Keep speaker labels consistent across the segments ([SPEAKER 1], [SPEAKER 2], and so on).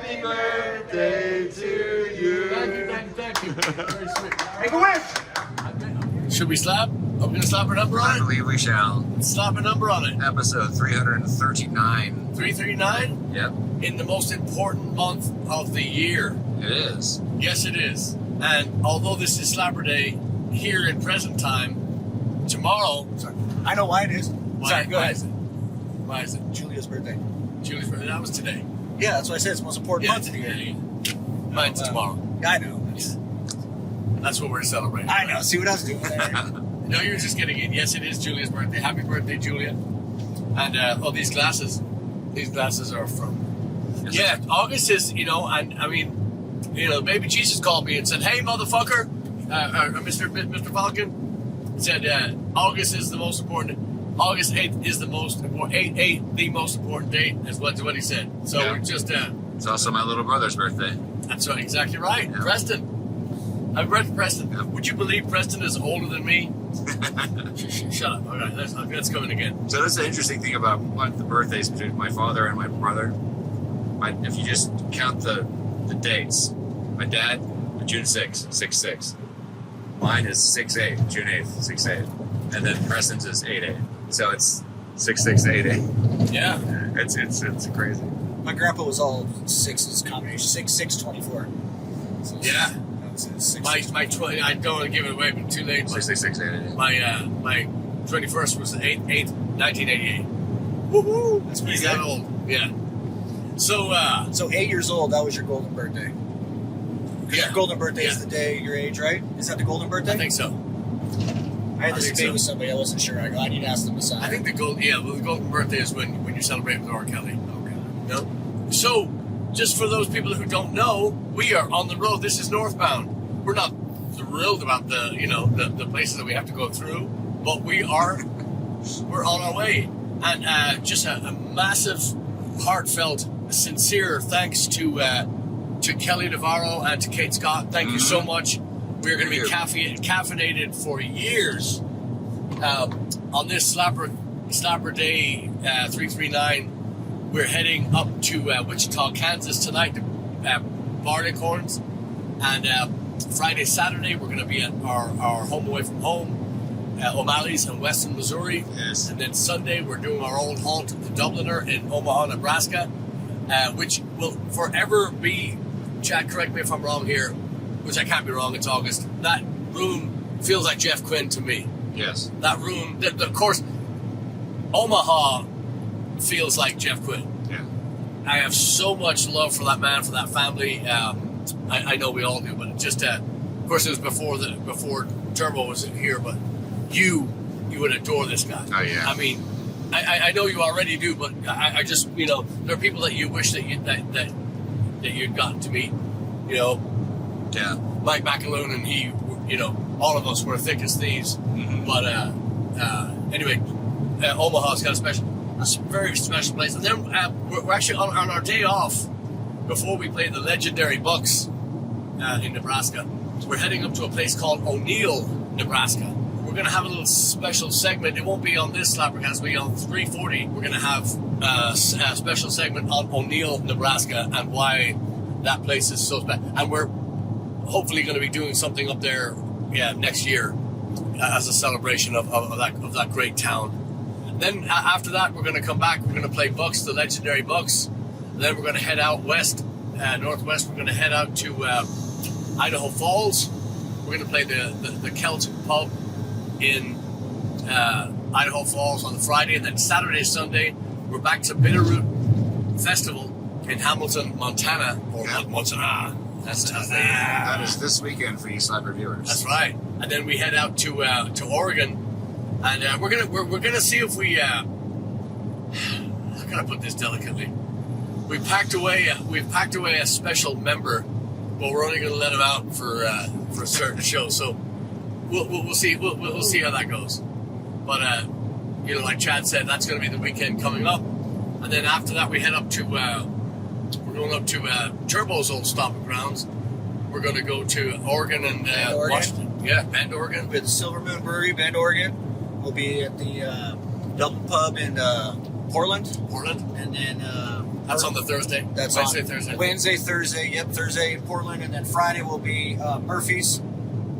[SPEAKER 1] Happy birthday to you.
[SPEAKER 2] Thank you. Very sweet.
[SPEAKER 1] Make a wish.
[SPEAKER 2] Should we slap? Are we going to slap a number on
[SPEAKER 3] I
[SPEAKER 2] it?
[SPEAKER 3] believe we shall.
[SPEAKER 2] Slap a number on it.
[SPEAKER 3] Episode 339.
[SPEAKER 2] 339?
[SPEAKER 3] Yep,
[SPEAKER 2] In the most important month of the year.
[SPEAKER 3] it is.
[SPEAKER 2] Yes, it is. And although this is Slapper Day here in present time, tomorrow...
[SPEAKER 1] Sorry. I know why it is. Sorry, go ahead.
[SPEAKER 2] Why is it?
[SPEAKER 1] Julia's birthday.
[SPEAKER 2] Julie's birthday. That was today.
[SPEAKER 1] Yeah, that's why I said it's the most important month of the year.
[SPEAKER 2] Mine's tomorrow.
[SPEAKER 1] Yeah, I know.
[SPEAKER 2] That's what we're celebrating.
[SPEAKER 1] I know. See what I was doing there?
[SPEAKER 2] No, you're just getting in. Yes, it is Julia's birthday. Happy birthday, Julia. And, these glasses are from... Yeah, August is, and I mean, baby Jesus called me and said, hey, motherfucker, Mr. Falcon, said, August is the most important, August 8th is the most important, 8 the most important date, is what he said. So
[SPEAKER 3] Yeah.
[SPEAKER 2] we're just,
[SPEAKER 3] It's also my little brother's birthday.
[SPEAKER 2] that's right, exactly right.
[SPEAKER 3] Yeah.
[SPEAKER 2] Preston. I've read Preston.
[SPEAKER 3] Yeah.
[SPEAKER 2] Would you believe Preston is older than me? Shut up. All right, that's coming again.
[SPEAKER 3] So that's the interesting thing about the birthdays between my father and my brother. If you just count the dates, my dad, June 6th, 6/6. Mine is 6/8, June 8th, 6/8. And then Preston's is 8/8. So it's 6/6 to 8/8.
[SPEAKER 2] Yeah.
[SPEAKER 3] It's crazy.
[SPEAKER 1] My grandpa was all sixes combination. 6/6/24. So it's-
[SPEAKER 2] Yeah.
[SPEAKER 1] it's six,
[SPEAKER 2] My I don't want to give it away, but too late.
[SPEAKER 3] 6/6 8/8.
[SPEAKER 2] My 21st was the 8th, 1988. Woohoo!
[SPEAKER 1] That's pretty
[SPEAKER 2] He's that
[SPEAKER 1] good.
[SPEAKER 2] old. Yeah. So,
[SPEAKER 1] So 8 years old, that was your golden birthday. Because
[SPEAKER 2] yeah.
[SPEAKER 1] your golden birthday is
[SPEAKER 2] Yeah.
[SPEAKER 1] the day your age, right? Is that the golden birthday?
[SPEAKER 2] I think so.
[SPEAKER 1] I had
[SPEAKER 2] I
[SPEAKER 1] this
[SPEAKER 2] think
[SPEAKER 1] debate
[SPEAKER 2] so.
[SPEAKER 1] with somebody. I wasn't sure. I need to ask them to sign.
[SPEAKER 2] I think the golden birthday is when you celebrate with R. Kelly. Okay. No. So, just for those people who don't know, we are on the road. This is northbound. We're not thrilled about the places that we have to go through, but we're on our way. And just a massive, heartfelt, sincere thanks to Kelly Navarro and to Kate Scott. Thank you so much. We're going to be caffeinated for years on this Slapper Day 339. We're heading up to Wichita, Kansas tonight to Barleycorns, and Friday, Saturday we're going to be at our home away from home, O'Malley's in Weston, Missouri.
[SPEAKER 3] Yes.
[SPEAKER 2] And then Sunday we're doing our old haunt to the Dubliner in Omaha, Nebraska, which will forever be, Chad, correct me if I'm wrong here, which I can't be wrong, it's August. That room feels like Jeff Quinn to me.
[SPEAKER 3] Yes.
[SPEAKER 2] That room, of course, Omaha feels like Jeff Quinn.
[SPEAKER 3] Yeah.
[SPEAKER 2] I have so much love for that man, for that family. I know we all do, but just, of course, it was before Turbo was here, but you would adore this guy.
[SPEAKER 3] Oh, yeah.
[SPEAKER 2] I mean, I know you already do, but I just, there are people that you wish that you'd gotten to meet,
[SPEAKER 3] Yeah.
[SPEAKER 2] Mike McAloon and he, all of us were thick as thieves.
[SPEAKER 3] Mm-hmm.
[SPEAKER 2] But anyway, Omaha's got a very special place. And then we're actually on our day off before we play the legendary Bucks in Nebraska. We're heading up to a place called O'Neill, Nebraska. We're going to have a little special segment. It won't be on this SlapperCast. It'll be on 340. We're going to have a special segment on O'Neill, Nebraska, and why that place is so special. And we're hopefully going to be doing something up there, next year as a celebration of that great town. Then after that, we're going to come back. We're going to play Bucks, the legendary Bucks. And then we're going to head out west, northwest. We're going to head out to Idaho Falls. We're going to play the Celtic pub in Idaho Falls on the Friday. And then Saturday, Sunday, we're back to Bitterroot Festival in Hamilton, Montana. Or Montana.
[SPEAKER 3] That is this weekend for you Slapper viewers.
[SPEAKER 2] That's right. And then we head out to Oregon, and we're gonna see if we. How can I put this delicately? We've packed away a special member, but we're only gonna let him out for a certain show. So we'll see we'll see how that goes. But like Chad said, that's gonna be the weekend coming up, and then after that we head up to. We're going up to Turbo's old stomping grounds. We're going to go to Oregon and
[SPEAKER 1] Oregon.
[SPEAKER 2] Washington. Yeah, Bend, Oregon.
[SPEAKER 1] With the Silver Moon Brewery, Bend, Oregon. We'll be at the Dublin Pub in Portland.
[SPEAKER 2] Portland.
[SPEAKER 1] And then
[SPEAKER 2] That's on the Thursday.
[SPEAKER 1] That's
[SPEAKER 2] Wednesday,
[SPEAKER 1] on
[SPEAKER 2] Thursday.
[SPEAKER 1] Wednesday, Thursday. Yep, Thursday in Portland, and then Friday will be Murphy's,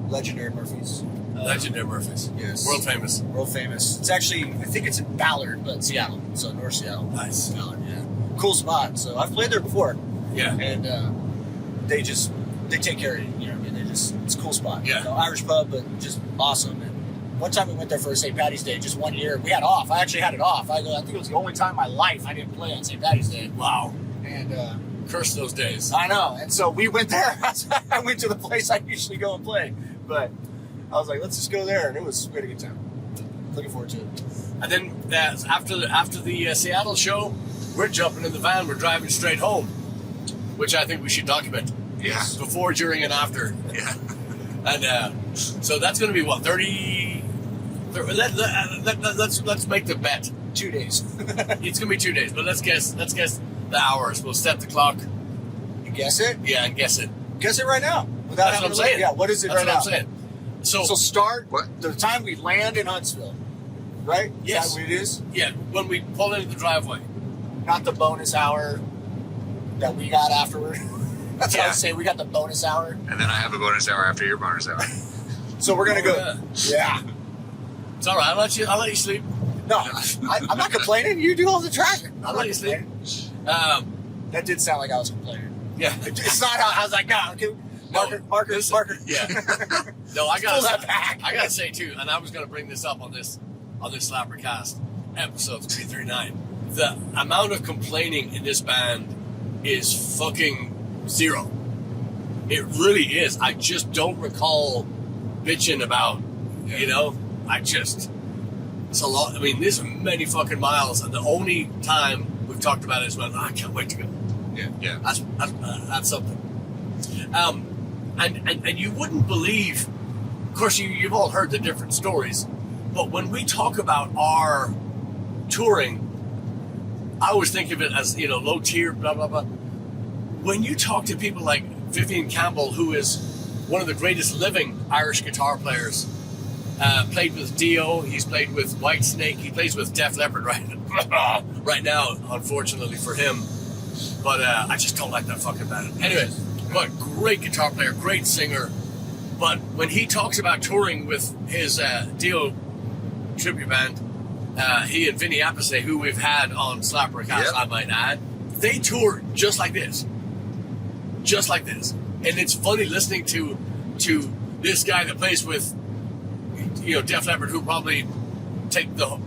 [SPEAKER 1] legendary Murphy's.
[SPEAKER 2] Legendary Murphy's.
[SPEAKER 1] Yes.
[SPEAKER 2] World famous.
[SPEAKER 1] World famous. It's actually, I think it's in Ballard, but Seattle. So North Seattle.
[SPEAKER 2] Nice.
[SPEAKER 1] Ballard, yeah. Cool spot. So I've played there before,
[SPEAKER 2] Yeah.
[SPEAKER 1] and they take care of you. You know what I mean? It's a cool spot.
[SPEAKER 2] Yeah.
[SPEAKER 1] You know, Irish pub, but just awesome. And one time we went there for St. Patty's Day, just 1 year. We had off. I actually had it off. I think it was the only time in my life I didn't play on St. Patty's Day.
[SPEAKER 2] Wow.
[SPEAKER 1] And
[SPEAKER 2] Curse those days.
[SPEAKER 1] I know. And so we went there. I went to the place I usually go and play, but I was like, let's just go there, and we had a good time. Looking forward to it.
[SPEAKER 2] And then after the Seattle show, we're jumping in the van. We're driving straight home, which I think we should document.
[SPEAKER 3] Yeah.
[SPEAKER 2] Before, during, and after.
[SPEAKER 3] Yeah.
[SPEAKER 2] And so that's going to be what, 30? Let's make the bet.
[SPEAKER 1] 2 days.
[SPEAKER 2] It's going to be 2 days, but let's guess the hours. We'll set the clock.
[SPEAKER 1] You guess it?
[SPEAKER 2] Yeah, and guess it.
[SPEAKER 1] Guess it right now. Without
[SPEAKER 2] That's
[SPEAKER 1] having
[SPEAKER 2] what I'm
[SPEAKER 1] to
[SPEAKER 2] saying.
[SPEAKER 1] look. Yeah. What is it
[SPEAKER 2] That's
[SPEAKER 1] right
[SPEAKER 2] what
[SPEAKER 1] now?
[SPEAKER 2] I'm saying. So
[SPEAKER 1] start
[SPEAKER 3] What?
[SPEAKER 1] the time we land in Huntsville, right?
[SPEAKER 2] Yes.
[SPEAKER 1] Is that what it is?
[SPEAKER 2] yeah, when we pull into the driveway.
[SPEAKER 1] Not the bonus hour that we got afterward. That's what I
[SPEAKER 3] Yeah.
[SPEAKER 1] was saying. We got the bonus hour.
[SPEAKER 3] And then I have a bonus hour after your bonus hour.
[SPEAKER 1] So we're gonna go. Yeah.
[SPEAKER 2] It's all right. I'll let you sleep.
[SPEAKER 1] No, I'm not complaining. You do all the tracking.
[SPEAKER 2] I'll let you sleep.
[SPEAKER 1] That did sound like I was complaining.
[SPEAKER 2] Yeah.
[SPEAKER 1] It's not how I was like, no, okay. Marker.
[SPEAKER 2] Yeah. No, I
[SPEAKER 1] Pull that back.
[SPEAKER 2] gotta say too, and I was gonna bring this up on this SlapperCast episode 339. The amount of complaining in this band is fucking zero. It really is. I just don't recall bitching about, it's a lot. I mean, there's many fucking miles, and the only time we've talked about it is when I can't wait to go.
[SPEAKER 3] Yeah.
[SPEAKER 2] That's something. And you wouldn't believe, of course, you've all heard the different stories, but when we talk about our touring, I always think of it as, low tier, blah, blah, blah. When you talk to people like Vivian Campbell, who is one of the greatest living Irish guitar players, played with Dio, he's played with Whitesnake, he plays with Def Leppard right now, unfortunately for him. But I just don't like that fucking band. Anyway, but great guitar player, great singer. But when he talks about touring with his Dio tribute band, he and Vinny Appice, who we've had on SlapperCast,
[SPEAKER 3] Yep.
[SPEAKER 2] I might add, they tour just like this. Just like this. And it's funny listening to this guy that plays with, Def Leppard, who probably take the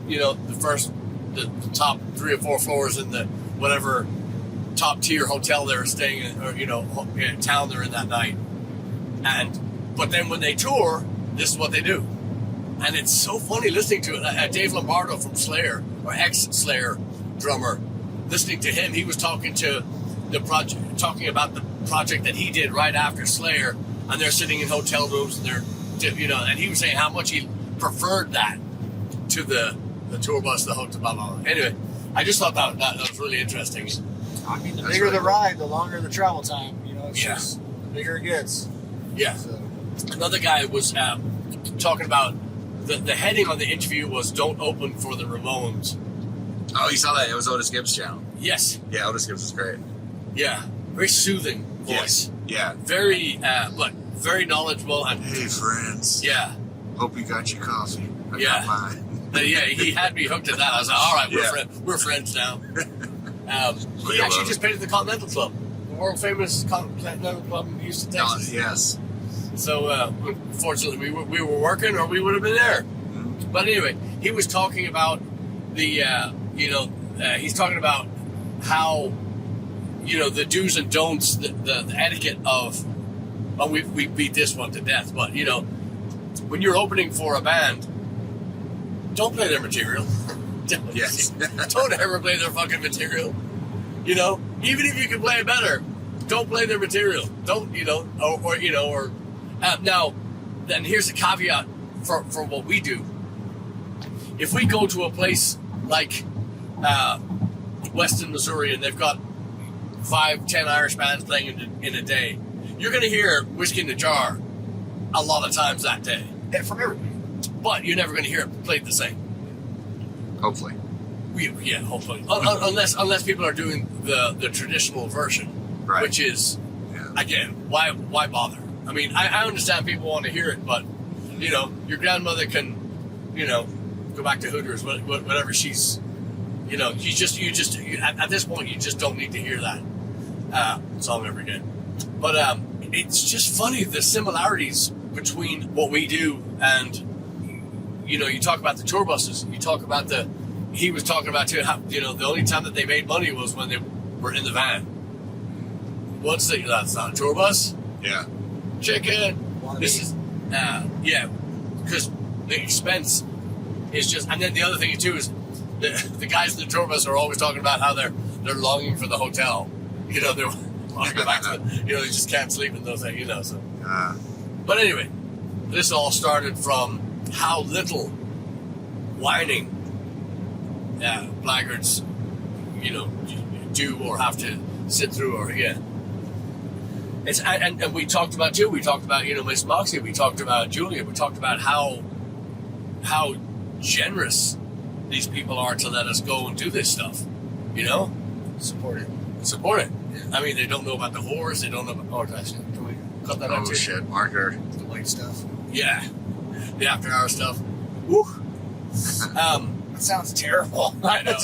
[SPEAKER 2] top 3 or 4 floors in the whatever top tier hotel they're staying in, or town they're in that night. But then when they tour, this is what they do, and it's so funny listening to it. Dave Lombardo from Slayer, or ex-Slayer drummer, listening to him, he was talking to the project, talking about the project that he did right after Slayer, and they're sitting in hotel rooms, and and he was saying how much he preferred that to the tour bus, the hotel, blah, blah, blah. Anyway, I just thought that was really interesting.
[SPEAKER 1] I mean, the
[SPEAKER 3] That's
[SPEAKER 1] bigger
[SPEAKER 3] really
[SPEAKER 1] the
[SPEAKER 3] cool.
[SPEAKER 1] ride, the longer the travel time. It's
[SPEAKER 2] Yeah.
[SPEAKER 1] just the bigger it gets.
[SPEAKER 2] Yeah.
[SPEAKER 1] So,
[SPEAKER 2] Another guy was talking about the heading on the interview was "Don't open for the Ramones."
[SPEAKER 3] Oh, you saw that? It was Otis Gibbs' channel.
[SPEAKER 2] Yes.
[SPEAKER 3] Yeah, Otis Gibbs is great.
[SPEAKER 2] Yeah. Very soothing voice.
[SPEAKER 3] Yeah.
[SPEAKER 2] Very, but very knowledgeable and
[SPEAKER 3] Hey, friends.
[SPEAKER 2] yeah.
[SPEAKER 3] Hope you got your coffee. I
[SPEAKER 2] Yeah.
[SPEAKER 3] got mine.
[SPEAKER 2] Yeah, he had me hooked to that. I was like, all right,
[SPEAKER 3] Yeah.
[SPEAKER 2] we're friends now. He
[SPEAKER 3] Yeah,
[SPEAKER 2] actually
[SPEAKER 3] well.
[SPEAKER 2] just painted the Continental Club, the world famous Continental Club in Houston,
[SPEAKER 3] Oh,
[SPEAKER 2] Texas.
[SPEAKER 3] yes.
[SPEAKER 2] So, fortunately, we were working, or we would have been there.
[SPEAKER 3] Mm-hmm.
[SPEAKER 2] But anyway, he was talking about the, he's talking about how, the do's and don'ts, the etiquette of, well, we beat this one to death, but, when you're opening for a band, don't play their material.
[SPEAKER 3] Yes.
[SPEAKER 2] Don't ever play their fucking material. Even if you can play it better, don't play their material. Don't, now, then here's a caveat for what we do. If we go to a place like Weston, Missouri, and they've got 5-10 Irish bands playing in a day, you're going to hear Whiskey in the Jar a lot of times that day.
[SPEAKER 1] and from everybody.
[SPEAKER 2] But you're never going to hear it played the same.
[SPEAKER 3] Hopefully.
[SPEAKER 2] Hopefully. Unless people are doing the traditional version,
[SPEAKER 3] Right.
[SPEAKER 2] which is, again, why bother? I mean, I understand people want to hear it, but, your grandmother can, go back to Hooters, whatever she's, at this point, you just don't need to hear that song ever again. But it's just funny, the similarities between what we do and, you talk about the tour buses, you talk about he was talking about too, how, the only time that they made money was when they were in the van. That's not a tour bus?
[SPEAKER 3] Yeah.
[SPEAKER 2] Chicken. This is, because the expense is just, and then the other thing too is the guys in the tour bus are always talking about how they're longing for the hotel. They want to go back to they just can't sleep in those things, so. But anyway, this all started from how little whining Blaggards, do or have to sit through or again. It's and we talked about too. We talked about Miss Moxie. We talked about Julia. We talked about how generous these people are to let us go and do this stuff.
[SPEAKER 1] Support it.
[SPEAKER 2] Yeah. I mean, they don't know about the horse. They don't know about. Oh, actually, can we cut that out too?
[SPEAKER 3] Oh shit, marker.
[SPEAKER 1] The white stuff.
[SPEAKER 2] Yeah, the after-hour stuff. Woo.
[SPEAKER 1] That sounds terrible.
[SPEAKER 2] I know.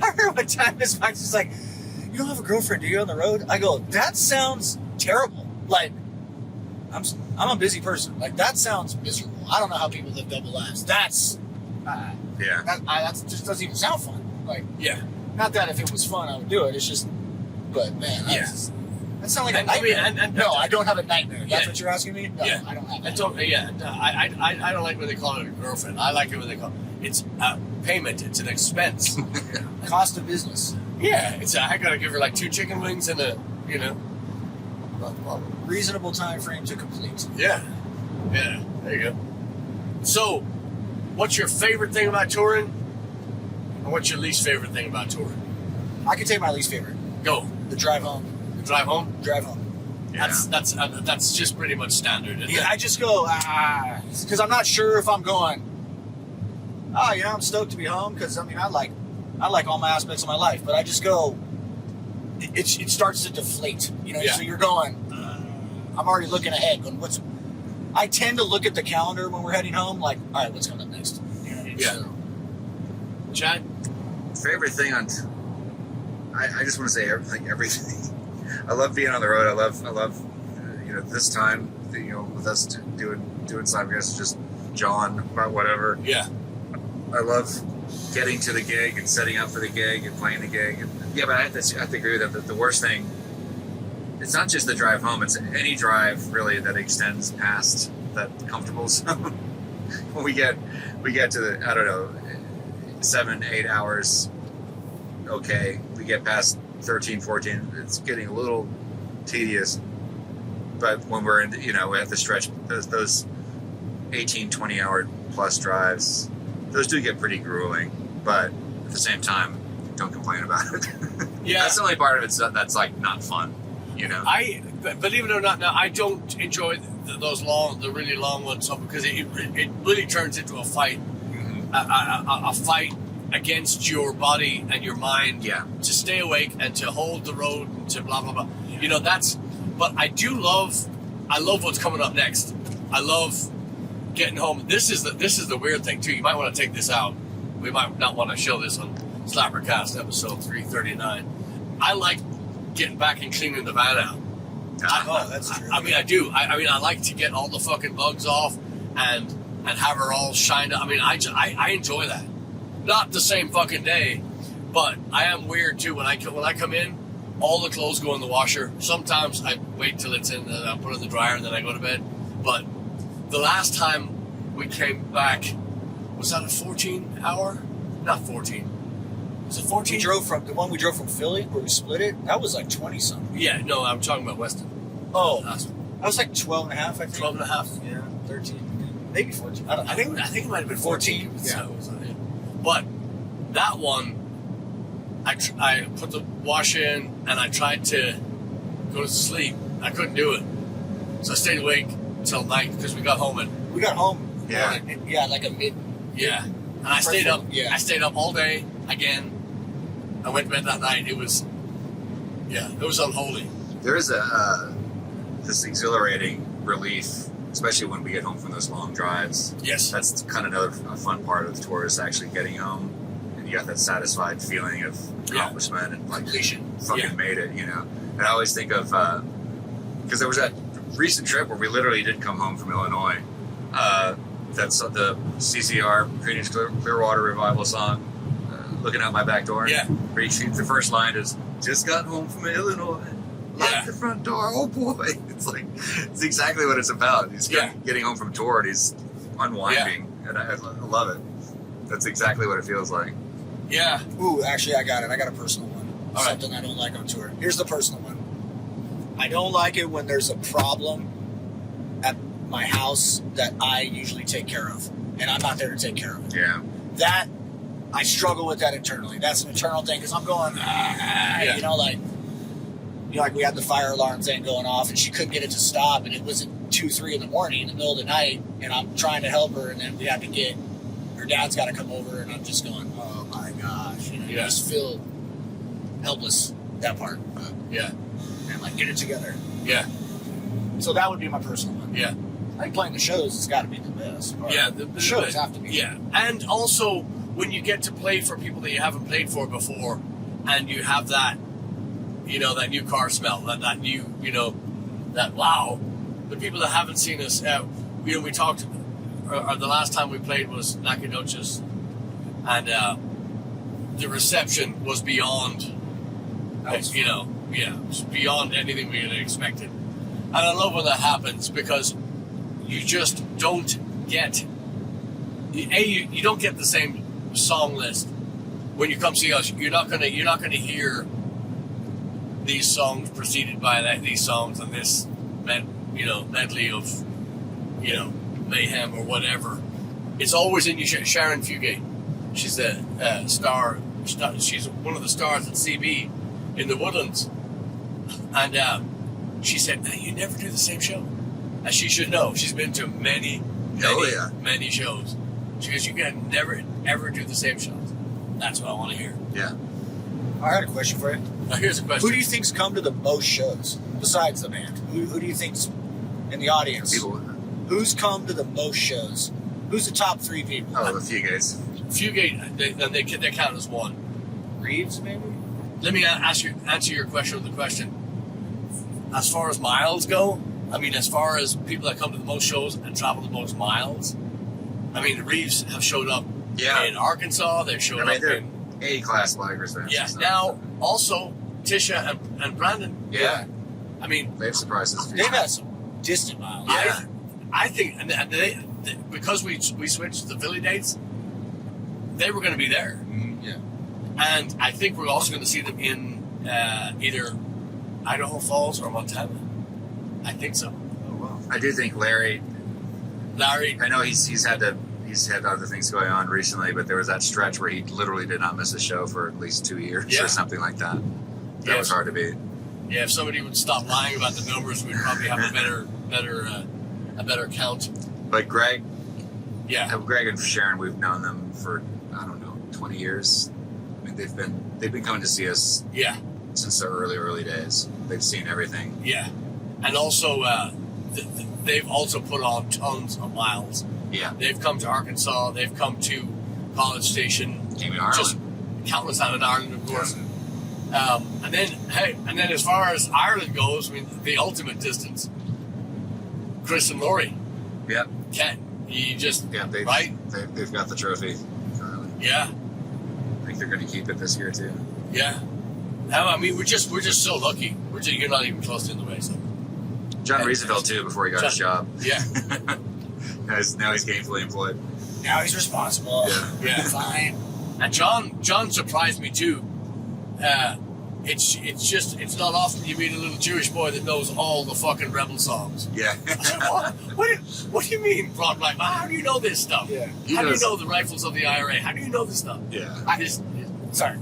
[SPEAKER 1] I remember one time Miss Max was like, "You don't have a girlfriend, do you, on the road?" I go, "That sounds terrible. Like, I'm a busy person. Like, that sounds miserable. I don't know how people live double lives. That's that just doesn't even sound fun. Like, not that if it was fun I would do it. It's just, but man, that sounds like a nightmare. No, I don't have a nightmare. That's what you're asking me? No, I don't have that.
[SPEAKER 2] I don't like when they call it a girlfriend. I like it when they call it's a payment. It's an expense.
[SPEAKER 1] Cost of business.
[SPEAKER 2] Yeah, I gotta give her like 2 chicken wings and a
[SPEAKER 1] reasonable time frame to complete.
[SPEAKER 2] Yeah, there you go. So, what's your favorite thing about touring, and what's your least favorite thing about touring?
[SPEAKER 1] I can take my least favorite.
[SPEAKER 2] Go.
[SPEAKER 1] The drive home.
[SPEAKER 2] Drive home.
[SPEAKER 1] Drive home.
[SPEAKER 3] Yeah.
[SPEAKER 2] That's just pretty much standard. Isn't it?
[SPEAKER 1] I just go because I'm not sure if I'm going. I'm stoked to be home because I like all my aspects of my life, but I just go. It starts to deflate, So you're going. I'm already looking ahead. Going, I tend to look at the calendar when we're heading home. Like, all right, what's coming up next?
[SPEAKER 2] So, Chad,
[SPEAKER 3] Favorite thing on. I just want to say everything. I love being on the road. I love, this time, with us doing SlapperCast, just jawing about whatever.
[SPEAKER 2] Yeah.
[SPEAKER 3] I love getting to the gig and setting up for the gig and playing the gig. But I have to agree with that. The worst thing, it's not just the drive home. It's any drive really that extends past that comfortable zone. When we get to the 7-8 hours. Okay, we get past 13, 14. It's getting a little tedious. But when we're in, we have to stretch those 18, 20 hour plus drives. Those do get pretty grueling, but at the same time, don't complain about it.
[SPEAKER 2] Yeah,
[SPEAKER 3] that's the only part of it that's like not fun,
[SPEAKER 2] Believe it or not, now I don't enjoy the really long ones, because it really turns into a fight, a fight against your body and your mind.
[SPEAKER 3] Yeah,
[SPEAKER 2] to stay awake and to hold the road and to blah blah blah. But I love what's coming up next. I love getting home. This is the weird thing too. You might want to take this out. We might not want to show this on SlapperCast episode 339. I like getting back and cleaning the van out.
[SPEAKER 1] That's true.
[SPEAKER 2] I do. I like to get all the fucking bugs off and have her all shined up. I enjoy that. Not the same fucking day, but I am weird too. When I come in, all the clothes go in the washer. Sometimes I wait till it's in, and I put it in the dryer, and then I go to bed. But the last time we came back, was that a 14-hour? Not 14. Was it 14?
[SPEAKER 1] The one we drove from Philly, where we split it. That was like 20 something.
[SPEAKER 2] Yeah, no, I'm talking about Weston.
[SPEAKER 1] Oh, that was like 12 and a half. I think
[SPEAKER 2] 12 and a half.
[SPEAKER 1] Yeah, 13, maybe 14. I don't know.
[SPEAKER 2] I think it might have been 14.
[SPEAKER 1] Yeah.
[SPEAKER 2] But that one, I put the wash in and I tried to go to sleep. I couldn't do it, so I stayed awake till night because we got home.
[SPEAKER 1] Yeah.
[SPEAKER 2] Morning.
[SPEAKER 1] Yeah, like a mid.
[SPEAKER 2] Yeah. And I stayed up.
[SPEAKER 1] Yeah.
[SPEAKER 2] I stayed up all day again. I went to bed that night. It was unholy.
[SPEAKER 3] There is this exhilarating relief, especially when we get home from those long drives.
[SPEAKER 2] Yes.
[SPEAKER 3] That's kind of another fun part of the tour is actually getting home, and you got that satisfied feeling of accomplishment and like fucking made it, you know. And I always think of because there was that recent trip where we literally did come home from Illinois. That's the CCR Creedence Clearwater Revival song, "Looking Out My Back Door."
[SPEAKER 2] Yeah.
[SPEAKER 3] Where the first line is, "Just got home from Illinois. Locked the front door. Oh boy!" It's like it's exactly what it's about. He's getting home from tour and he's unwinding, and I love it. That's exactly what it feels like.
[SPEAKER 2] Yeah.
[SPEAKER 1] Ooh, actually, I got it. I got a personal one.
[SPEAKER 2] All right.
[SPEAKER 1] Something I don't like on tour. Here's the personal one. I don't like it when there's a problem at my house that I usually take care of, and I'm not there to take care of it.
[SPEAKER 3] Yeah.
[SPEAKER 1] That, I struggle with that internally. That's an internal thing, because I'm going, you know, like we had the fire alarm thing going off, and she couldn't get it to stop, and it was at 2, 3 in the morning, in the middle of the night, and I'm trying to help her, and then we have to get, her dad's got to come over, and I'm just going, oh my gosh, you know, you just feel helpless, that part. And like, get it together.
[SPEAKER 2] Yeah.
[SPEAKER 1] So that would be my personal one.
[SPEAKER 2] Yeah.
[SPEAKER 1] I think playing the shows has got to be the best part.
[SPEAKER 2] Yeah.
[SPEAKER 1] The shows have to be.
[SPEAKER 2] Yeah. And also, when you get to play for people that you haven't played for before, and you have that, you know, that new car smell, that new, you know, that wow. The people that haven't seen us, you know, we talked, the last time we played was Nacogdoches, and the reception was beyond, you know, it was beyond anything we had expected. And I love when that happens, because you just don't get, you don't get the same song list when you come see us. You're not gonna hear these songs preceded by these songs and this, you know, medley of, you know, mayhem or whatever. It's always in you. Sharon Fugate, she's the star. She's one of the stars at CB in the Woodlands, and she said, "You never do the same show." And she should know. She's been to many shows. She goes, "You can never ever do the same shows." That's what I want to hear.
[SPEAKER 3] Yeah.
[SPEAKER 1] I had a question for you.
[SPEAKER 2] Now here's a question.
[SPEAKER 1] Who do you think's come to the most shows besides the band? Who do you think's in the audience?
[SPEAKER 3] People.
[SPEAKER 1] Who's come to the most shows? Who's the top 3 people?
[SPEAKER 3] Oh, the Fugates.
[SPEAKER 2] Fugate, they count as one.
[SPEAKER 1] Reeves, maybe?
[SPEAKER 2] Let me answer your question with a question. As far as miles go, I mean, as far as people that come to the most shows and travel the most miles, I mean, the Reeves have showed up in Arkansas. They've showed up in
[SPEAKER 3] A-class Blaggards fans.
[SPEAKER 2] Yeah. Now, also Tisha and Brandon.
[SPEAKER 3] Yeah.
[SPEAKER 2] I mean,
[SPEAKER 3] they've surprised us.
[SPEAKER 1] They've had some distant miles.
[SPEAKER 2] Yeah. I think, and they, because we switched the Philly dates, they were going to be there.
[SPEAKER 3] Mm-hmm. Yeah.
[SPEAKER 2] And I think we're also going to see them in either Idaho Falls or Montana. I think so.
[SPEAKER 3] Oh wow. I do think Larry. I know he's had other things going on recently, but there was that stretch where he literally did not miss a show for at least 2 years or something like that. That was hard to beat.
[SPEAKER 2] Yeah, if somebody would stop lying about the numbers, we'd probably have a better count.
[SPEAKER 3] But Greg,
[SPEAKER 2] Greg
[SPEAKER 3] and Sharon, we've known them for 20 years. I mean, they've been coming to see us.
[SPEAKER 2] Yeah.
[SPEAKER 3] Since the early days. They've seen everything.
[SPEAKER 2] Yeah, and also they've also put on tons of miles.
[SPEAKER 3] Yeah,
[SPEAKER 2] they've come to Arkansas. They've come to College Station.
[SPEAKER 3] Came to Ireland.
[SPEAKER 2] Just countless out in Ireland, of course. Yeah. And then as far as Ireland goes, I mean, the ultimate distance. Chris and Laurie.
[SPEAKER 3] Yep.
[SPEAKER 2] You just
[SPEAKER 3] they've got the trophy.
[SPEAKER 2] Yeah.
[SPEAKER 3] I think they're going to keep it this year too.
[SPEAKER 2] Yeah. I mean, we're just so lucky. You're not even close to the way. So.
[SPEAKER 3] John Reeseville too, before he got his job.
[SPEAKER 2] Yeah.
[SPEAKER 3] now he's gainfully employed.
[SPEAKER 1] Now he's responsible.
[SPEAKER 2] Yeah.
[SPEAKER 1] Fine.
[SPEAKER 2] And John surprised me too. It's not often you meet a little Jewish boy that knows all the fucking Rebel songs.
[SPEAKER 3] Yeah.
[SPEAKER 2] What do you mean, Broad Black? How do you know this stuff?
[SPEAKER 1] Yeah.
[SPEAKER 2] How do you know the rifles of the IRA? How do you know this stuff?
[SPEAKER 3] Yeah.
[SPEAKER 1] Sorry.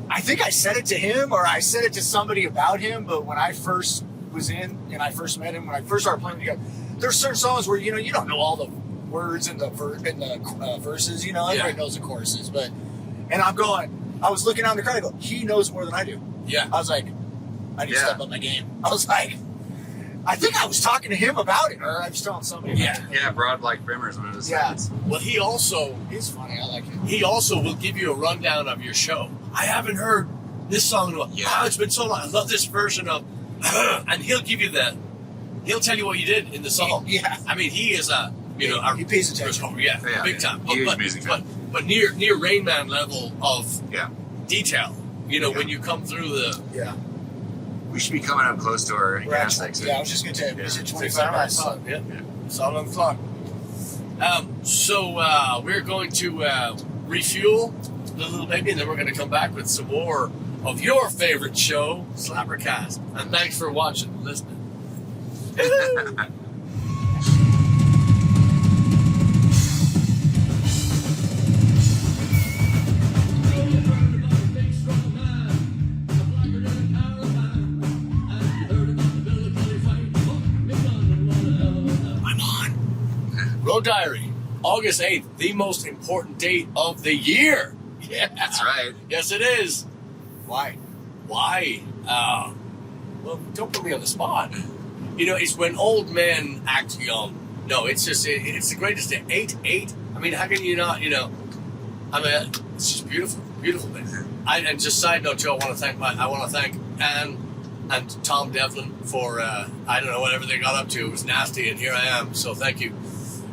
[SPEAKER 1] I think I said it to him, or I said it to somebody about him, but when I first was in and I first met him, when I first started playing together, there's certain songs where, you don't know all the words in the verses. You know, everybody knows the choruses, but I was looking out in the crowd. I go, he knows more than I do.
[SPEAKER 2] Yeah.
[SPEAKER 1] I was like, I need to step up my game. I was like, I think I was talking to him about it, or I was telling somebody.
[SPEAKER 3] Yeah, Broad Black Brimmer is one of his favorites.
[SPEAKER 2] Well, he's
[SPEAKER 1] funny. I like him.
[SPEAKER 2] He also will give you a rundown of your show. I haven't heard this song in a while. Oh, it's been so long. I love this version of, and he'll give you he'll tell you what you did in the song.
[SPEAKER 1] Yeah.
[SPEAKER 2] I mean, he is
[SPEAKER 1] he pays attention.
[SPEAKER 2] Yeah, big time.
[SPEAKER 3] Huge music fan.
[SPEAKER 2] But near Rain Man level of detail. You know, when you come through the...
[SPEAKER 1] Yeah.
[SPEAKER 3] We should be coming up close to our gas exit.
[SPEAKER 1] Yeah, I was just going to tell you, is it 25 minutes?
[SPEAKER 2] Yeah. It's all on the clock. So we're going to refuel the little baby, and then we're going to come back with some more of your favorite show, SlapperCast. And thanks for watching and listening. Road Diary, August 8th, the most important date of the year. Yeah.
[SPEAKER 3] That's right.
[SPEAKER 2] Yes, it is.
[SPEAKER 1] Why?
[SPEAKER 2] Well, don't put me on the spot. You know, it's when old men act young. No, it's just, it's the greatest day. 8. I mean, how can you not, you know, I mean, it's just beautiful, beautiful thing. And just side note, too, I want to thank Anne and Tom Devlin for, I don't know, whatever they got up to. It was nasty, and here I am, so thank you.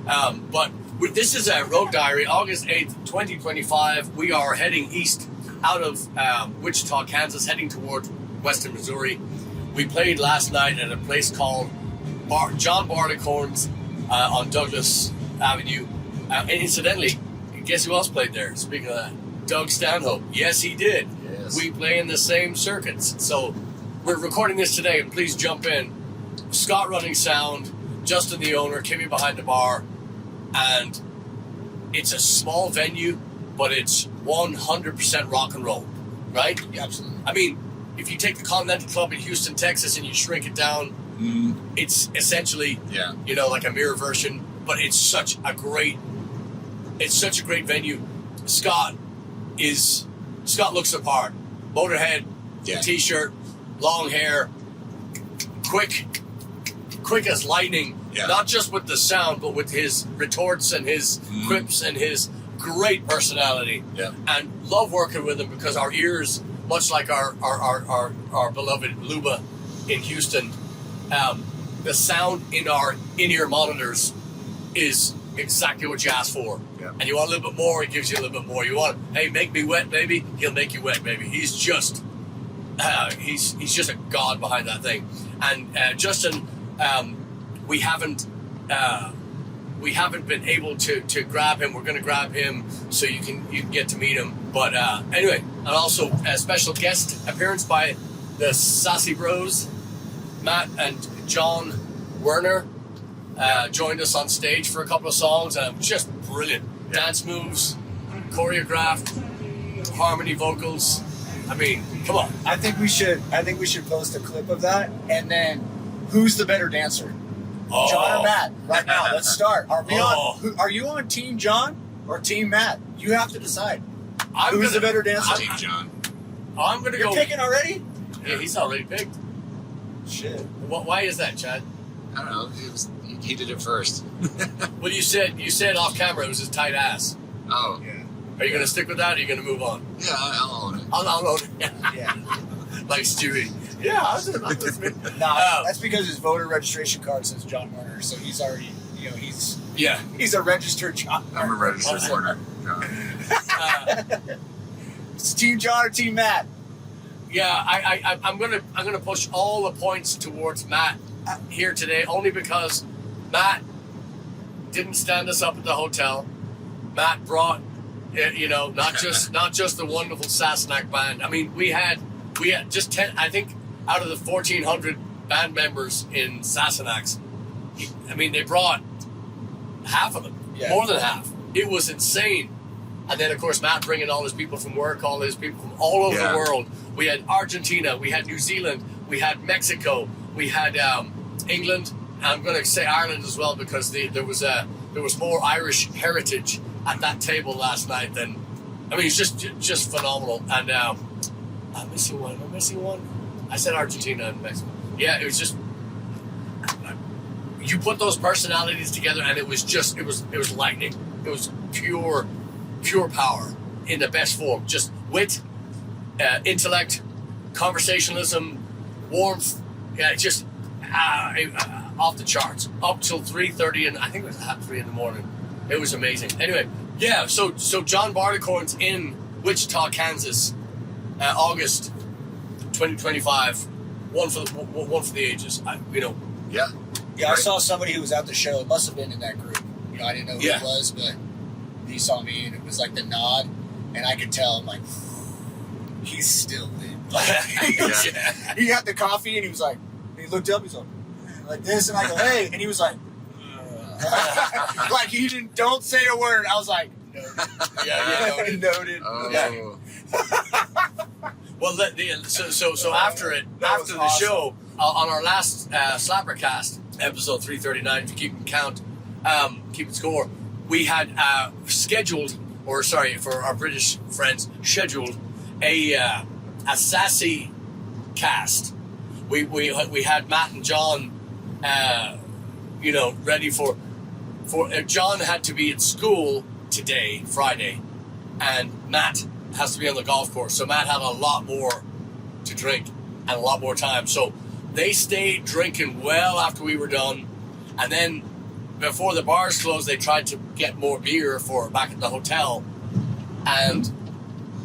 [SPEAKER 2] But this is a Road Diary, August 8th, 2025. We are heading east out of Wichita, Kansas, heading toward Weston, Missouri. We played last night at a place called John Barleycorn's on Douglas Avenue. And incidentally, guess who else played there? Speaking of that, Doug Stanhope. Yes, he did. Yes. We play in the same circuits. So we're recording this today, and please jump in. Scott running sound, Justin the owner, Kimmy behind the bar, and it's a small venue, but it's 100% rock and roll, right?
[SPEAKER 1] Yeah, absolutely.
[SPEAKER 2] I mean, if you take the Continental Club in Houston, Texas, and you shrink it down, it's essentially, you know, like a mirror version, but it's such a great venue. Scott looks the part. Motorhead, t-shirt, long hair, quick as lightning. Yeah. Not just with the sound, but with his retorts and his quips and his great personality. Yeah. And love working with him because our ears, much like our beloved Luba in Houston, the sound in our in-ear monitors is exactly what you asked for. Yeah. And you want a little bit more, he gives you a little bit more. You want, hey, make me wet, baby, he'll make you wet, baby. He's just he's just a god behind that thing. And Justin, we haven't been able to grab him. We're going to grab him so you can get to meet him. But anyway, and also a special guest appearance by the Sassy Bros, Matt and John Werner, joined us on stage for a couple of songs, and just brilliant dance moves, choreographed, harmony vocals. I mean, come on.
[SPEAKER 1] I think we should post a clip of that, and then who's the better dancer?
[SPEAKER 2] Oh.
[SPEAKER 1] John or Matt? Right now, let's start. Are you on Team John or Team Matt? You have to decide. Who's the better dancer?
[SPEAKER 3] Team John.
[SPEAKER 2] I'm going to go.
[SPEAKER 1] You're picking already?
[SPEAKER 2] Yeah, he's already picked.
[SPEAKER 1] Shit.
[SPEAKER 2] Why is that, Chad?
[SPEAKER 3] I don't know. He did it first.
[SPEAKER 2] Well, you said off camera it was his tight ass.
[SPEAKER 3] Oh.
[SPEAKER 1] Yeah.
[SPEAKER 2] Are you going to stick with that, or are you going to move on?
[SPEAKER 3] Yeah, I'll own it.
[SPEAKER 2] I'll own it.
[SPEAKER 1] Yeah.
[SPEAKER 2] Like Stewie. Yeah,
[SPEAKER 1] that's because his voter registration card says John Werner, so he's already, he's a registered John Werner.
[SPEAKER 3] I'm a registered Werner.
[SPEAKER 1] It's Team John or Team Matt?
[SPEAKER 2] Yeah, I'm gonna push all the points towards Matt here today, only because Matt didn't stand us up at the hotel. Matt brought, not just the wonderful Sassenach band. I mean, we had just 10. I think out of the 1,400 band members in Sassenach's, they brought half of them, more than half. It was insane. And then, of course, Matt bringing all his people from work, all his people from all over the world. We had Argentina, we had New Zealand, we had Mexico, we had England. I'm going to say Ireland as well because there was there was more Irish heritage at that table last night than, I mean, it's just phenomenal. And I'm missing one. I said Argentina and Mexico. Yeah, it was just, you put those personalities together, and it was lightning. It was pure power in the best form. Just wit, intellect, conversationalism, warmth. Yeah, just off the charts. Up till 3:30, and I think it was at 3 in the morning. It was amazing. Anyway, yeah. So John Barleycorn's in Wichita, Kansas, August 2025. One for the ages.
[SPEAKER 3] Yeah.
[SPEAKER 1] Yeah, I saw somebody who was at the show. It must have been in that group. I didn't know who it was, but he saw me, and it was like the nod, and I could tell, I'm like, he's still lit. He got the coffee, and he was like, he looked up, he's like this, and I go, hey, and he was like, like he don't say a word. I was like, noted.
[SPEAKER 2] Yeah,
[SPEAKER 1] noted.
[SPEAKER 3] Oh.
[SPEAKER 1] Yeah.
[SPEAKER 2] Well, so after the show, on our last SlapperCast, episode 339, if you keep count, keep score, we had for our British friends, scheduled a sassy cast. We had Matt and John, ready for John had to be at school today, Friday, and Matt has to be on the golf course. So Matt had a lot more to drink and a lot more time. So they stayed drinking well after we were done, and then before the bars closed, they tried to get more beer for back at the hotel, and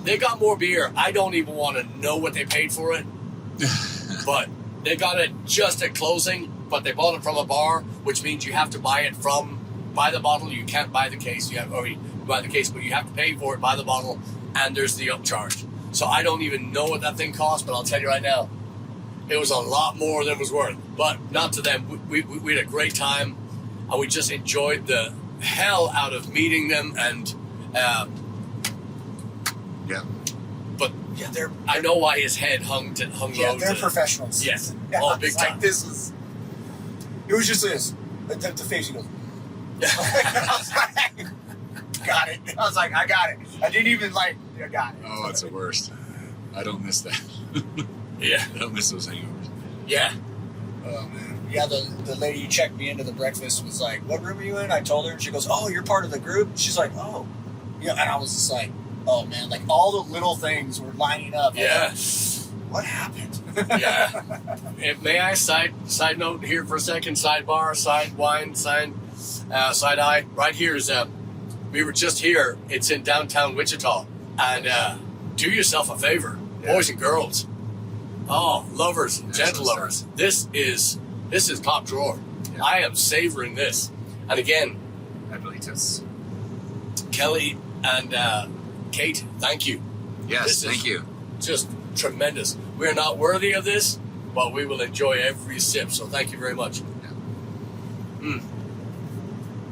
[SPEAKER 2] they got more beer. I don't even want to know what they paid for it, but they got it just at closing. But they bought it from a bar, which means you have to buy the bottle. You can't buy the case. You buy the case, but you have to pay for it, buy the bottle, and there's the upcharge. So I don't even know what that thing cost, but I'll tell you right now, it was a lot more than it was worth. But not to them. We had a great time, and we just enjoyed the hell out of meeting them. And
[SPEAKER 3] Yeah.
[SPEAKER 2] But
[SPEAKER 1] Yeah,
[SPEAKER 2] I know why his head hung low.
[SPEAKER 1] yeah, they're professionals.
[SPEAKER 2] Yes.
[SPEAKER 1] Yeah,
[SPEAKER 2] Oh, big time.
[SPEAKER 1] Like, it was just this. The face, he goes, I was like, got it. I was like, I got it. I didn't even I got it.
[SPEAKER 3] Oh, it's the worst. I don't miss that.
[SPEAKER 2] Yeah.
[SPEAKER 3] I don't miss those hangovers.
[SPEAKER 2] Yeah.
[SPEAKER 1] Oh, man. Yeah, the lady who checked me into the breakfast was like, what room are you in? I told her, and she goes, oh, you're part of the group? She's like, oh. Yeah, and I was just like, oh, man, like all the little things were lining up.
[SPEAKER 2] Yeah.
[SPEAKER 1] Like, what happened?
[SPEAKER 2] Yeah. And may I side note here for a second? Sidebar, side wine, side eye. Right here is we were just here. It's in downtown Wichita, and do yourself a favor, boys and girls. Oh, lovers, gentle lovers. This is top drawer.
[SPEAKER 3] Yeah.
[SPEAKER 2] I am savoring this, and again,
[SPEAKER 3] Abuelitas.
[SPEAKER 2] Kelly and Kate, thank you.
[SPEAKER 3] Yes, thank you.
[SPEAKER 2] Just tremendous. We're not worthy of this, but we will enjoy every sip. So thank you very much.
[SPEAKER 3] Yeah.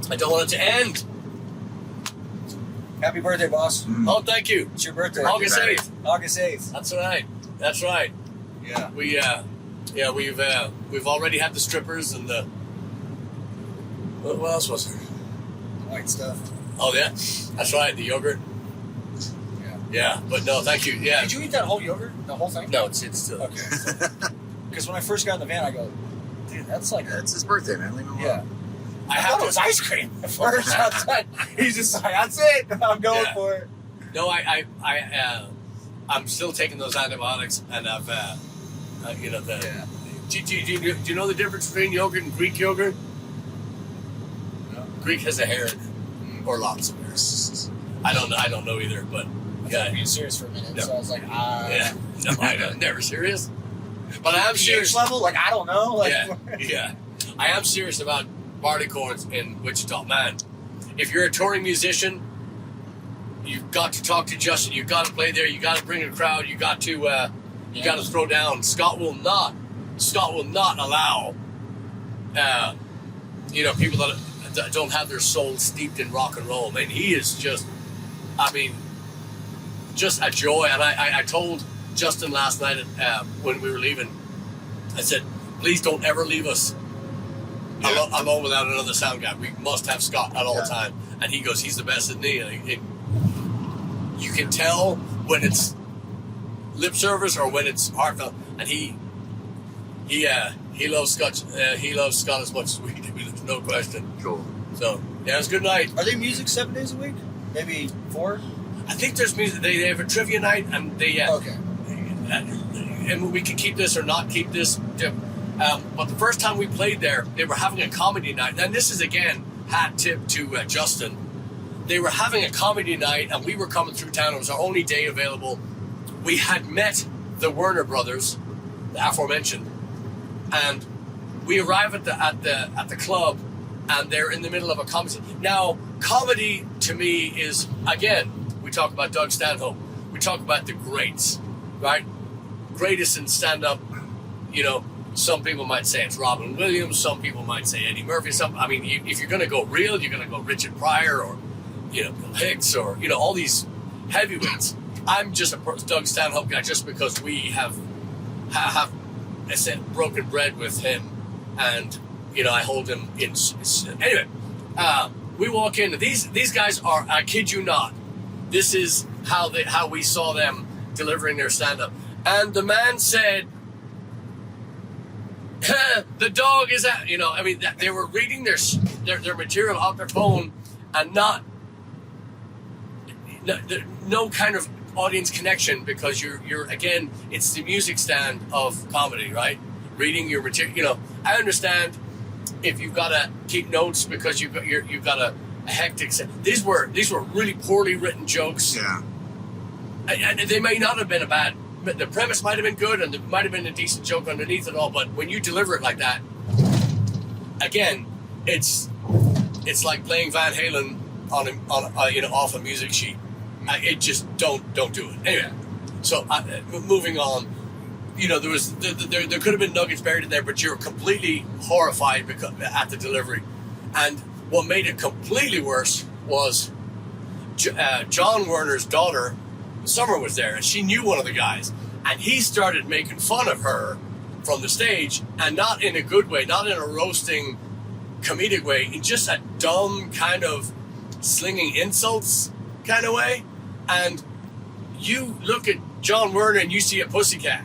[SPEAKER 2] I don't want it to end.
[SPEAKER 1] Happy birthday, boss.
[SPEAKER 2] Oh, thank you.
[SPEAKER 1] It's your birthday.
[SPEAKER 2] August
[SPEAKER 3] Happy
[SPEAKER 2] 8th.
[SPEAKER 1] August 8th.
[SPEAKER 2] That's right.
[SPEAKER 1] Yeah.
[SPEAKER 2] We've already had the strippers and the. What else was there?
[SPEAKER 1] White stuff.
[SPEAKER 2] Oh yeah, that's right. The yogurt.
[SPEAKER 1] Yeah.
[SPEAKER 2] Yeah, but no, thank you. Yeah.
[SPEAKER 1] Did you eat that whole yogurt? The whole thing?
[SPEAKER 2] No, it's still.
[SPEAKER 1] Okay. Because when I first got in the van, I go, dude, that's like.
[SPEAKER 3] It's his birthday, man. Leave him alone.
[SPEAKER 1] Yeah.
[SPEAKER 2] I
[SPEAKER 1] thought it was ice cream at first. I was like, he's just like, that's it. I'm going for it.
[SPEAKER 2] No, I'm still taking those antibiotics, and I've,
[SPEAKER 1] Yeah.
[SPEAKER 2] Do you know the difference between yogurt and Greek yogurt?
[SPEAKER 1] No.
[SPEAKER 2] Greek has a hair or lots of hair. I don't know either, but
[SPEAKER 1] I
[SPEAKER 2] yeah,
[SPEAKER 1] thought being serious for a minute,
[SPEAKER 2] No.
[SPEAKER 1] so I was like,
[SPEAKER 2] yeah. No, I'm never serious. But I am
[SPEAKER 1] pH
[SPEAKER 2] serious.
[SPEAKER 1] level? Like, I don't know. Like,
[SPEAKER 2] Yeah. I am serious about Barleycorns in Wichita. Man, if you're a touring musician, you've got to talk to Justin. You've got to play there. You got to bring a crowd. You got to throw down. Scott will not allow people that don't have their soul steeped in rock and roll. Man, he is just a joy. And I told Justin last night when we were leaving, I said, please don't ever leave us
[SPEAKER 3] Yeah.
[SPEAKER 2] alone without another sound guy. We must have Scott at all time. And he goes, he's the best at me. You can tell when it's lip service or when it's heartfelt. And he loves Scott. He loves Scott as much as we do. There's no question.
[SPEAKER 3] Cool.
[SPEAKER 2] So yeah, it was a good night.
[SPEAKER 1] Are they music 7 days a week? Maybe 4?
[SPEAKER 2] I think there's music. They have a trivia night, and they
[SPEAKER 1] Okay.
[SPEAKER 2] and we can keep this or not keep this. But the first time we played there, they were having a comedy night. And this is again hat tip to Justin. They were having a comedy night, and we were coming through town. It was our only day available. We had met the Werner brothers, the aforementioned, and we arrive at the club, and they're in the middle of a comedy. Now, comedy to me is, again, we talk about Doug Stanhope. We talk about the greats, right? Greatest in stand-up. You know, some people might say it's Robin Williams. Some people might say Eddie Murphy. If you're going to go real, you're going to go Richard Pryor or, Bill Hicks or, all these heavyweights. I'm just a Doug Stanhope guy just because we have I said broken bread with him, and I hold him in. Anyway, we walk in. These guys are, I kid you not, this is how we saw them delivering their stand-up. And the man said, the dog is at, they were reading their material off their phone and no kind of audience connection, because you're again, it's the music stand of comedy, right? Reading your material. I understand if you've got to keep notes because you've got a hectic set. These were really poorly written jokes.
[SPEAKER 3] Yeah.
[SPEAKER 2] And they may not have been the premise might have been good, and there might have been a decent joke underneath it all, but when you deliver it like that, again, it's like playing Van Halen on off a music sheet. It just don't do it. Anyway, so moving on, there could have been nuggets buried in there, but you're completely horrified at the delivery. And what made it completely worse was John Werner's daughter, Summer, was there, and she knew one of the guys, and he started making fun of her from the stage, and not in a good way, not in a roasting, comedic way, in just a dumb kind of slinging insults kind of way. And you look at John Werner and you see a pussycat,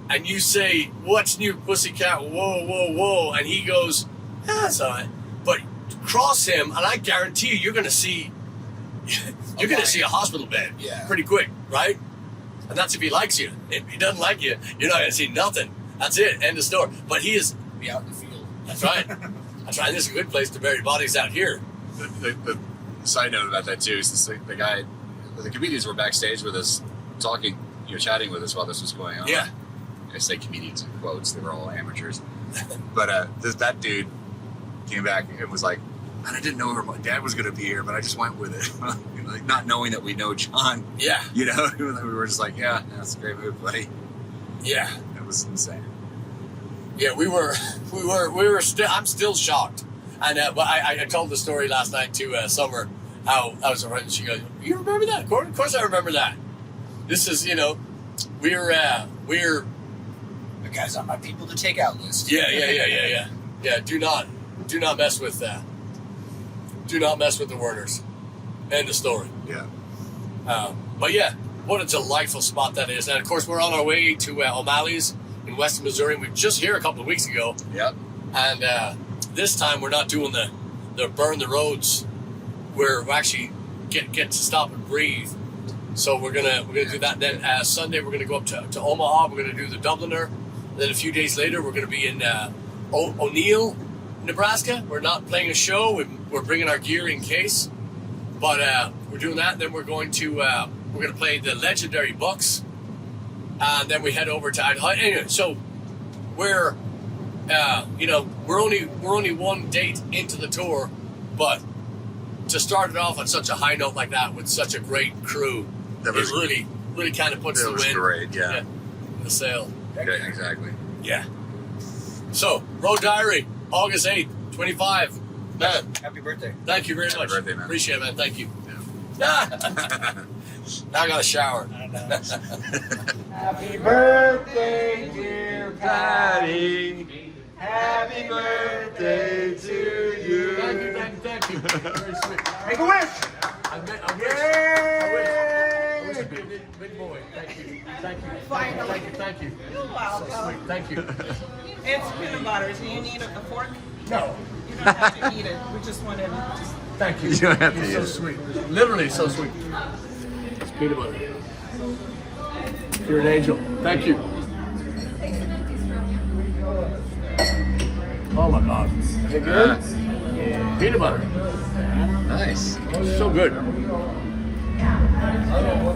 [SPEAKER 2] and you say, "What's new, pussycat? Whoa, whoa, whoa!" And he goes, "That's all right." But cross him, and I guarantee you're going to see a hospital bed pretty quick, right? And that's if he likes you. If he doesn't like you, you're not going to see nothing. That's it. End of story. But he is
[SPEAKER 1] Be out in the field.
[SPEAKER 2] That's right. That's right. This is a good place to bury bodies out here.
[SPEAKER 3] The side note about that too is the comedians were backstage with us, talking, chatting with us while this was going on.
[SPEAKER 2] Yeah.
[SPEAKER 3] I say comedians in quotes; they were all amateurs. But that dude came back and was like, "Man, I didn't know my dad was going to be here, but I just went with it." Like, not knowing that we know John.
[SPEAKER 2] Yeah.
[SPEAKER 3] We were just like, "Yeah, that's a great move, buddy."
[SPEAKER 2] Yeah.
[SPEAKER 3] It was insane.
[SPEAKER 2] Yeah, we were still. I'm still shocked. And but I told the story last night to Summer, how I was surprised. She goes, "You remember that? Of course I remember that. This is, we're
[SPEAKER 1] The guys on my people to take out list.
[SPEAKER 2] Yeah. Do not mess with that. Do not mess with the Werners. End of story.
[SPEAKER 3] Yeah.
[SPEAKER 2] But yeah, what a delightful spot that is. And of course, we're on our way to O'Malley's in Weston, Missouri. We were just here a couple of weeks ago.
[SPEAKER 3] Yep.
[SPEAKER 2] And this time we're not doing the burn the roads. We're actually get to stop and breathe. So we're gonna do that. Then Sunday we're gonna go up to Omaha. We're gonna do the Dubliner. Then a few days later we're gonna be in O'Neill, Nebraska. We're not playing a show. We're bringing our gear in case. But we're doing that. Then we're going to play the legendary Bucks. And then we head over to Idaho. Anyway, so we're only one date into the tour, but to start it off on such a high note like that with such a great crew, it really kind of puts the wind.
[SPEAKER 3] It was great, yeah.
[SPEAKER 2] In the sail.
[SPEAKER 3] Yeah, exactly.
[SPEAKER 2] Yeah. So, Road Diary, August 8th, 25. Man,
[SPEAKER 1] Happy birthday.
[SPEAKER 2] thank you very much.
[SPEAKER 3] Happy birthday, man.
[SPEAKER 2] Appreciate it, man. Thank you. Yeah. Now I got a shower.
[SPEAKER 4] Happy birthday, dear Paddy. Happy birthday
[SPEAKER 2] Very sweet.
[SPEAKER 4] Make a wish.
[SPEAKER 2] I wish. Big boy. Thank you.
[SPEAKER 5] Finally.
[SPEAKER 2] Thank you.
[SPEAKER 5] You're welcome.
[SPEAKER 2] So sweet. Thank you.
[SPEAKER 5] It's peanut butter. Do you need a fork?
[SPEAKER 2] No.
[SPEAKER 5] You don't have to eat it. We just wanted to just.
[SPEAKER 2] Thank you.
[SPEAKER 3] You don't have to
[SPEAKER 2] You're
[SPEAKER 3] eat
[SPEAKER 2] so
[SPEAKER 3] it.
[SPEAKER 2] sweet. Literally so sweet. It's peanut butter. You're an angel. Thank you. Oh my God. Is it good? Peanut butter.
[SPEAKER 3] Nice.
[SPEAKER 2] So good.